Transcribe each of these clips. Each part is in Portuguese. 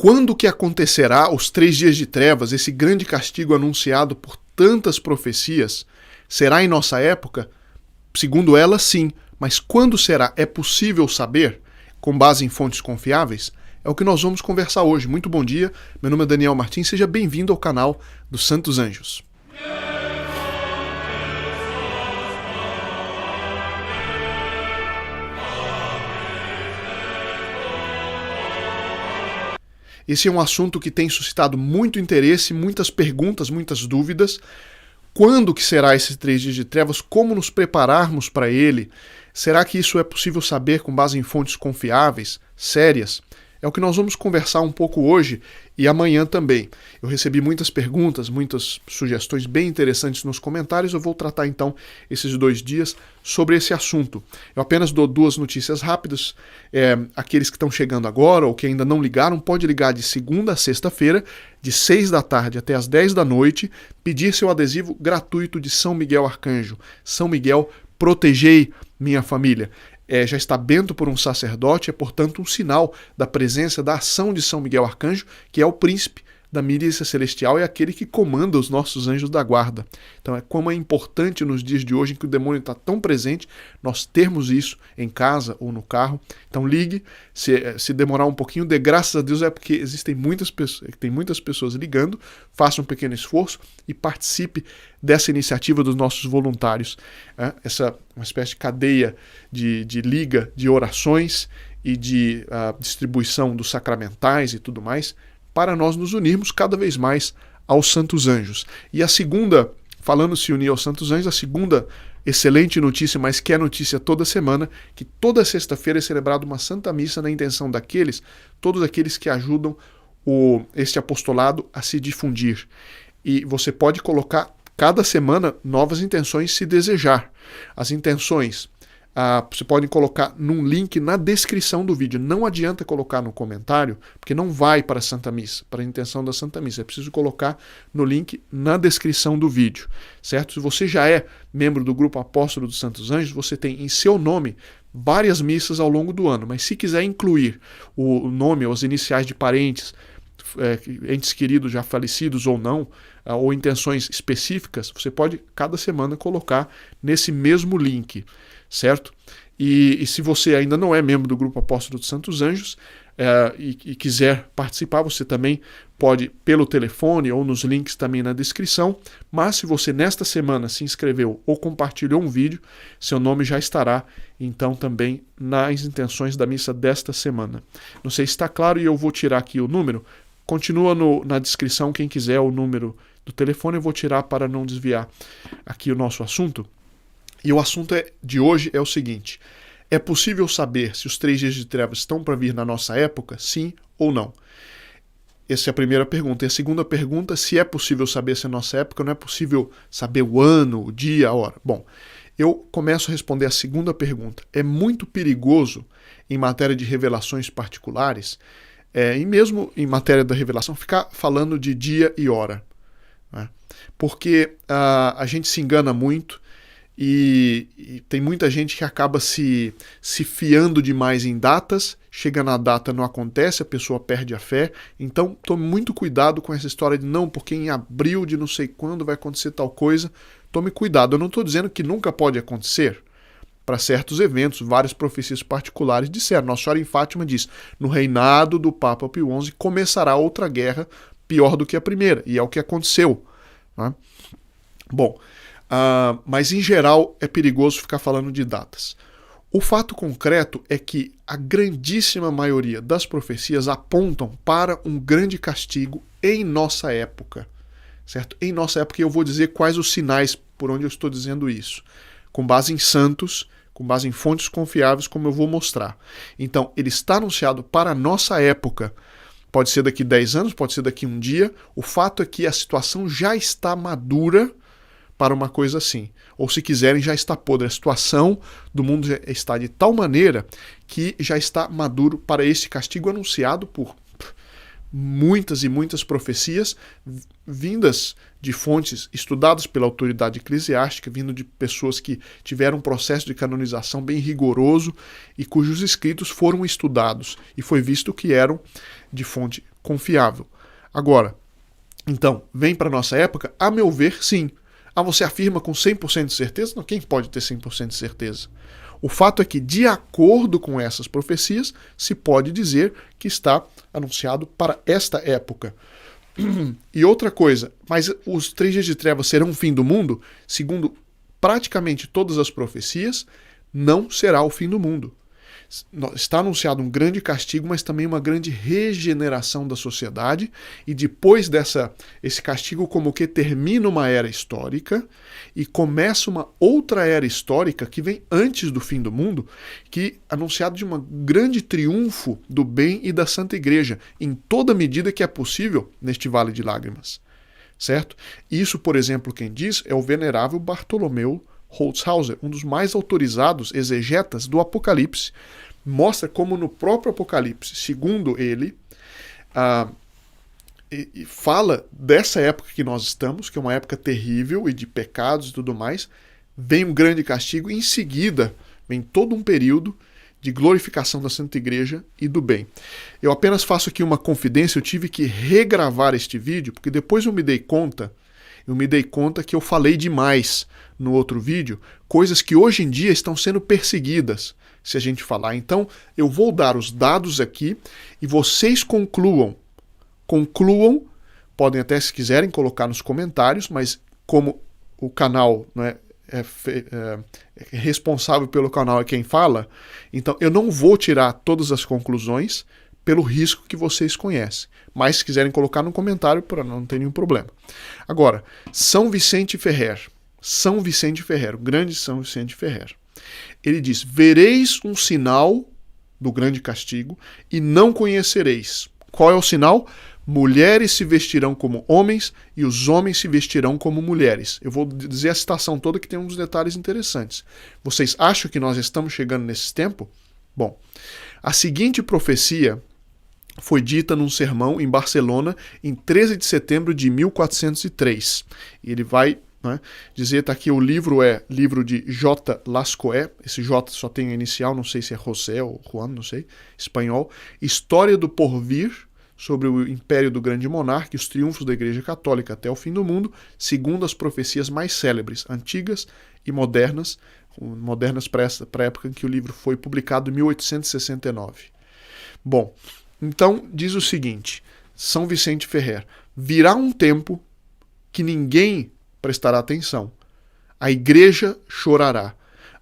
Quando que acontecerá os 3 dias de trevas, esse grande castigo anunciado por tantas profecias? Será em nossa época? Segundo ela, sim. Mas quando será? É possível saber, com base em fontes confiáveis? É o que nós vamos conversar hoje. Muito bom dia, meu nome é Daniel Martins, seja bem-vindo ao canal dos Santos Anjos. Esse é um assunto que tem suscitado muito interesse, muitas perguntas, muitas dúvidas. Quando que será esses 3 dias de trevas? Como nos prepararmos para ele? Será que isso é possível saber com base em fontes confiáveis, sérias? É o que nós vamos conversar um pouco hoje e amanhã também. Eu recebi muitas perguntas, muitas sugestões bem interessantes nos comentários. Eu vou tratar então esses 2 dias sobre esse assunto. Eu apenas dou 2 notícias rápidas. Aqueles que estão chegando agora ou que ainda não ligaram, pode ligar de segunda a sexta-feira, de 6 da tarde até as 10 da noite, pedir seu adesivo gratuito de São Miguel Arcanjo. São Miguel, protegei minha família. Já está bento por um sacerdote, é portanto um sinal da presença, da ação de São Miguel Arcanjo, que é o príncipe da milícia celestial e aquele que comanda os nossos anjos da guarda. Então como é importante nos dias de hoje em que o demônio está tão presente, nós termos isso em casa ou no carro. Então ligue, se demorar um pouquinho, dê graças a Deus, é porque tem muitas pessoas ligando, faça um pequeno esforço e participe dessa iniciativa dos nossos voluntários. Essa uma espécie de cadeia de liga de orações e de distribuição dos sacramentais e tudo mais, para nós nos unirmos cada vez mais aos Santos Anjos. E a segunda, falando se unir aos Santos Anjos, a segunda excelente notícia, mas que é notícia toda semana, que toda sexta-feira é celebrada uma Santa Missa na intenção todos aqueles que ajudam este apostolado a se difundir. E você pode colocar cada semana novas intenções se desejar. As intenções você pode colocar num link na descrição do vídeo. Não adianta colocar no comentário, porque não vai para a Santa Missa, para a intenção da Santa Missa. É preciso colocar no link na descrição do vídeo, certo? Se você já é membro do Grupo Apóstolo dos Santos Anjos, você tem em seu nome várias missas ao longo do ano. Mas se quiser incluir o nome ou as iniciais de parentes, entes queridos já falecidos ou não, ou intenções específicas, você pode cada semana colocar nesse mesmo link, certo? E se você ainda não é membro do Grupo Apóstolo dos Santos Anjos e quiser participar, você também pode pelo telefone ou nos links também na descrição, mas se você nesta semana se inscreveu ou compartilhou um vídeo, seu nome já estará então também nas intenções da missa desta semana. Não sei se está claro e eu vou tirar aqui o número. Continua na descrição, quem quiser o número do telefone, eu vou tirar para não desviar aqui o nosso assunto. E o assunto de hoje é o seguinte: é possível saber se os 3 dias de trevas estão para vir na nossa época, sim ou não? Essa é a primeira pergunta. E a segunda pergunta, se é possível saber se é nossa época, não é possível saber o ano, o dia, a hora. Bom, eu começo a responder a segunda pergunta. É muito perigoso, em matéria de revelações particulares, e mesmo em matéria da revelação, ficar falando de dia e hora, né? Porque a gente se engana muito e tem muita gente que acaba se fiando demais em datas, chega na data, não acontece, a pessoa perde a fé. Então tome muito cuidado com essa história de não, porque em abril de não sei quando vai acontecer tal coisa. Tome cuidado, eu não estou dizendo que nunca pode acontecer. Para certos eventos, várias profecias particulares disseram. Nossa Senhora em Fátima diz: no reinado do Papa Pio XI começará outra guerra pior do que a primeira, e é o que aconteceu, né? Bom, mas em geral é perigoso ficar falando de datas. O fato concreto é que a grandíssima maioria das profecias apontam para um grande castigo em nossa época, certo? Em nossa época, eu vou dizer quais os sinais por onde eu estou dizendo isso, com base em santos, com base em fontes confiáveis, como eu vou mostrar. Então, ele está anunciado para a nossa época. Pode ser daqui 10 anos, pode ser daqui um dia. O fato é que a situação já está madura para uma coisa assim. Ou, se quiserem, já está podre. A situação do mundo já está de tal maneira que já está maduro para esse castigo anunciado por muitas e muitas profecias vindas de fontes estudadas pela autoridade eclesiástica, vindo de pessoas que tiveram um processo de canonização bem rigoroso e cujos escritos foram estudados e foi visto que eram de fonte confiável. Agora, então, vem para a nossa época, a meu ver, sim. Você afirma com 100% de certeza? Não, quem pode ter 100% de certeza? O fato é que, de acordo com essas profecias, se pode dizer que está anunciado para esta época. E outra coisa, mas os 3 dias de trevas serão o fim do mundo? Segundo praticamente todas as profecias, não será o fim do mundo. Está anunciado um grande castigo, mas também uma grande regeneração da sociedade, e depois esse castigo como que termina uma era histórica e começa uma outra era histórica que vem antes do fim do mundo, que é anunciado de um grande triunfo do bem e da Santa Igreja, em toda medida que é possível neste vale de lágrimas. Certo? Isso, por exemplo, quem diz é o venerável Bartolomeu Holtzhauser, um dos mais autorizados exegetas do Apocalipse. Mostra como no próprio Apocalipse, segundo ele, fala dessa época que nós estamos, que é uma época terrível e de pecados e tudo mais, vem um grande castigo e em seguida vem todo um período de glorificação da Santa Igreja e do bem. Eu apenas faço aqui uma confidência, eu tive que regravar este vídeo, porque depois eu me dei conta que eu falei demais no outro vídeo, coisas que hoje em dia estão sendo perseguidas, se a gente falar. Então, eu vou dar os dados aqui e vocês concluam, podem até, se quiserem, colocar nos comentários, mas como o canal não é responsável pelo canal é quem fala, então eu não vou tirar todas as conclusões pelo risco que vocês conhecem. Mas se quiserem colocar no comentário, não tem nenhum problema. Agora, São Vicente Ferrer, o grande São Vicente Ferrer, ele diz: vereis um sinal do grande castigo e não conhecereis. Qual é o sinal? Mulheres se vestirão como homens e os homens se vestirão como mulheres. Eu vou dizer a citação toda que tem uns detalhes interessantes. Vocês acham que nós estamos chegando nesse tempo? Bom, a seguinte profecia foi dita num sermão em Barcelona em 13 de setembro de 1403. E ele vai dizer, tá aqui, o livro é livro de J. Lascoé, esse J só tem a inicial, não sei se é José ou Juan, não sei, espanhol. História do porvir, sobre o império do grande monarca e os triunfos da Igreja Católica até o fim do mundo, segundo as profecias mais célebres, antigas e modernas para a época em que o livro foi publicado, em 1869. Bom, então diz o seguinte, São Vicente Ferrer: virá um tempo que ninguém prestará atenção. A igreja chorará.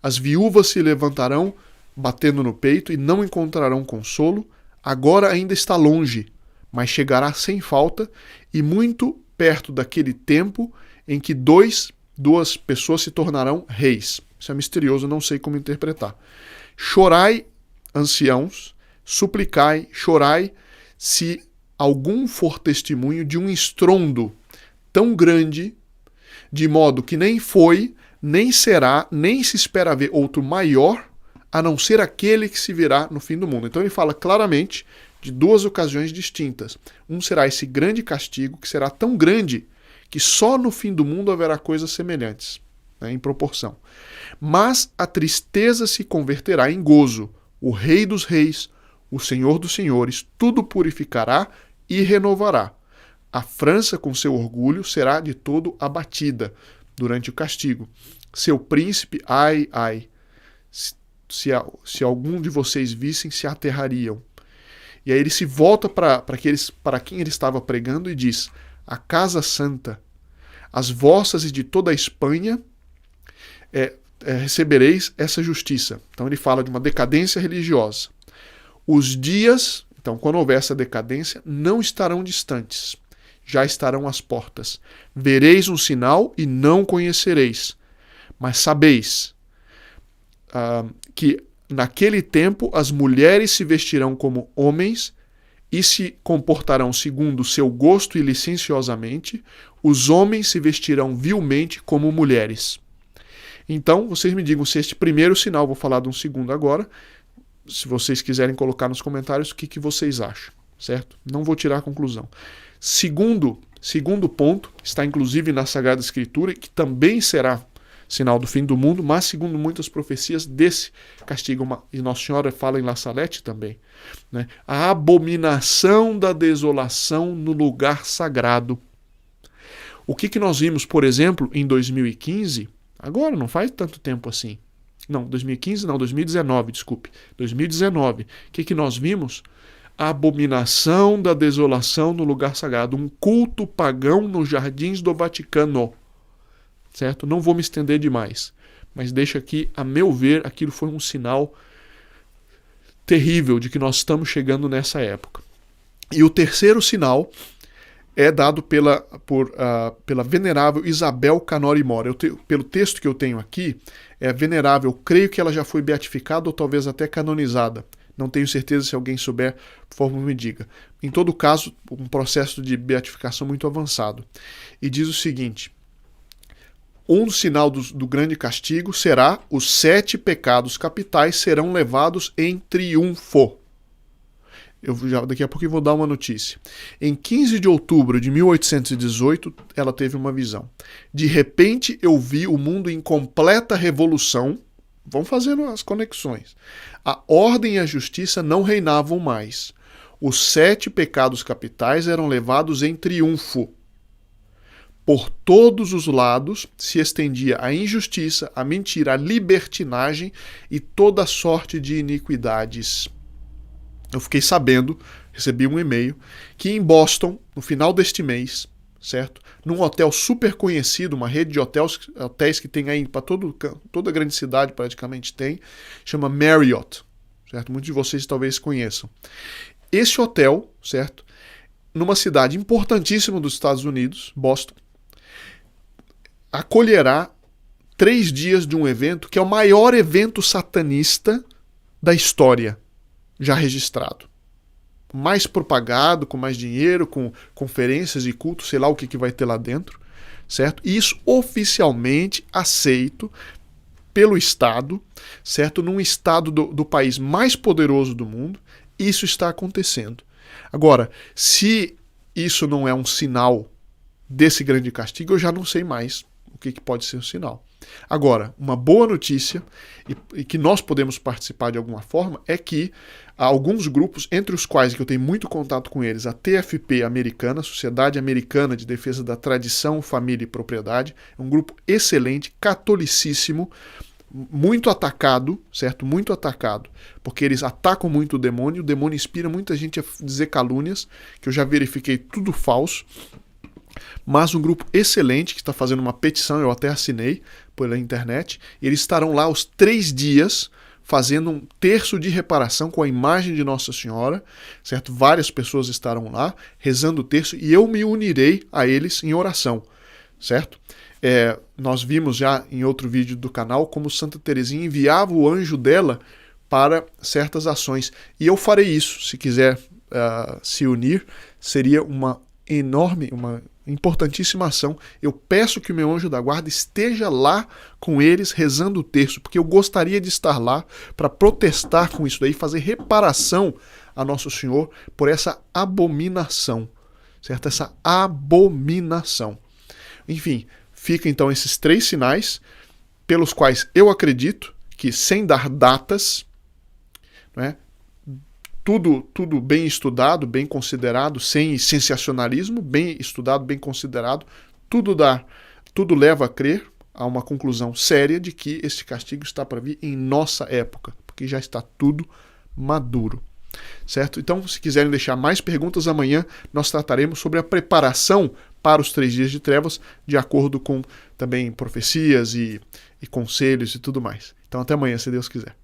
As viúvas se levantarão batendo no peito e não encontrarão consolo. Agora ainda está longe, mas chegará sem falta e muito perto daquele tempo em que duas pessoas se tornarão reis. Isso é misterioso, não sei como interpretar. Chorai, anciãos, suplicai, chorai, se algum for testemunho de um estrondo tão grande, de modo que nem foi, nem será, nem se espera ver outro maior, a não ser aquele que se virá no fim do mundo. Então ele fala claramente de duas ocasiões distintas. Um será esse grande castigo, que será tão grande que só no fim do mundo haverá coisas semelhantes, em proporção. Mas a tristeza se converterá em gozo. O Rei dos Reis, o Senhor dos Senhores, tudo purificará e renovará. A França, com seu orgulho, será de todo abatida durante o castigo. Seu príncipe, ai, ai, se algum de vocês vissem, se aterrariam. E aí ele se volta para quem ele estava pregando e diz: a Casa Santa, as vossas e de toda a Espanha, recebereis essa justiça. Então ele fala de uma decadência religiosa. Os dias, então quando houver essa decadência, não estarão distantes, já estarão às portas. Vereis um sinal e não conhecereis. Mas sabeis que naquele tempo as mulheres se vestirão como homens e se comportarão segundo o seu gosto e licenciosamente, os homens se vestirão vilmente como mulheres. Então, vocês me digam se este primeiro sinal, vou falar de um segundo agora, se vocês quiserem colocar nos comentários o que vocês acham. certo? Não vou tirar a conclusão. Segundo ponto, está inclusive na Sagrada Escritura, que também será sinal do fim do mundo, mas segundo muitas profecias desse castigo, e Nossa Senhora fala em La Salette também, né? A abominação da desolação no lugar sagrado. O que nós vimos, por exemplo, em 2015, agora não faz tanto tempo assim, 2019, desculpe, 2019, o que nós vimos? A abominação da desolação no lugar sagrado, um culto pagão nos jardins do Vaticano. Certo? Não vou me estender demais, mas deixa aqui, a meu ver, aquilo foi um sinal terrível de que nós estamos chegando nessa época. E o terceiro sinal é dado pela venerável Isabel Canori Mora. Pelo texto que eu tenho aqui, é venerável, creio que ela já foi beatificada ou talvez até canonizada. Não tenho certeza, se alguém souber, por favor me diga. Em todo caso, um processo de beatificação muito avançado. E diz o seguinte: um sinal do grande castigo será: os 7 pecados capitais serão levados em triunfo. Daqui a pouco eu vou dar uma notícia. Em 15 de outubro de 1818, ela teve uma visão. De repente eu vi o mundo em completa revolução. Vão fazendo as conexões. A ordem e a justiça não reinavam mais. Os 7 pecados capitais eram levados em triunfo. Por todos os lados se estendia a injustiça, a mentira, a libertinagem e toda sorte de iniquidades. Eu fiquei sabendo, recebi um e-mail, que em Boston, no final deste mês, certo? Num hotel super conhecido, uma rede de hotéis que tem aí para toda a grande cidade praticamente tem, chama Marriott, certo? Muitos de vocês talvez conheçam. Esse hotel, certo? Numa cidade importantíssima dos Estados Unidos, Boston, acolherá 3 dias de um evento que é o maior evento satanista da história já registrado. Mais propagado, com mais dinheiro, com conferências e cultos, sei lá o que vai ter lá dentro, certo? E isso oficialmente aceito pelo Estado, certo? Num estado do país mais poderoso do mundo, isso está acontecendo. Agora, se isso não é um sinal desse grande castigo, eu já não sei mais o que pode ser um sinal. Agora, uma boa notícia, e que nós podemos participar de alguma forma, é que há alguns grupos, entre os quais que eu tenho muito contato com eles, a TFP americana, Sociedade Americana de Defesa da Tradição, Família e Propriedade, é um grupo excelente, catolicíssimo, muito atacado, certo? Muito atacado, porque eles atacam muito o demônio inspira muita gente a dizer calúnias, que eu já verifiquei tudo falso, mas um grupo excelente que está fazendo uma petição, eu até assinei pela internet, e eles estarão lá os 3 dias fazendo um terço de reparação com a imagem de Nossa Senhora, certo? Várias pessoas estarão lá rezando o terço e eu me unirei a eles em oração, certo? Nós vimos já em outro vídeo do canal como Santa Teresinha enviava o anjo dela para certas ações, e eu farei isso. Se quiser se unir, seria uma enorme, uma importantíssima ação. Eu peço que o meu anjo da guarda esteja lá com eles rezando o terço, porque eu gostaria de estar lá para protestar com isso daí, fazer reparação a Nosso Senhor por essa abominação, certo? Essa abominação. Enfim, fica então esses 3 sinais pelos quais eu acredito que, sem dar datas, né, tudo bem estudado, bem considerado, sem sensacionalismo, bem estudado, bem considerado, tudo leva a crer a uma conclusão séria de que esse castigo está para vir em nossa época, porque já está tudo maduro, certo? Então, se quiserem deixar mais perguntas, amanhã nós trataremos sobre a preparação para os 3 dias de trevas, de acordo com também profecias e conselhos e tudo mais. Então, até amanhã, se Deus quiser.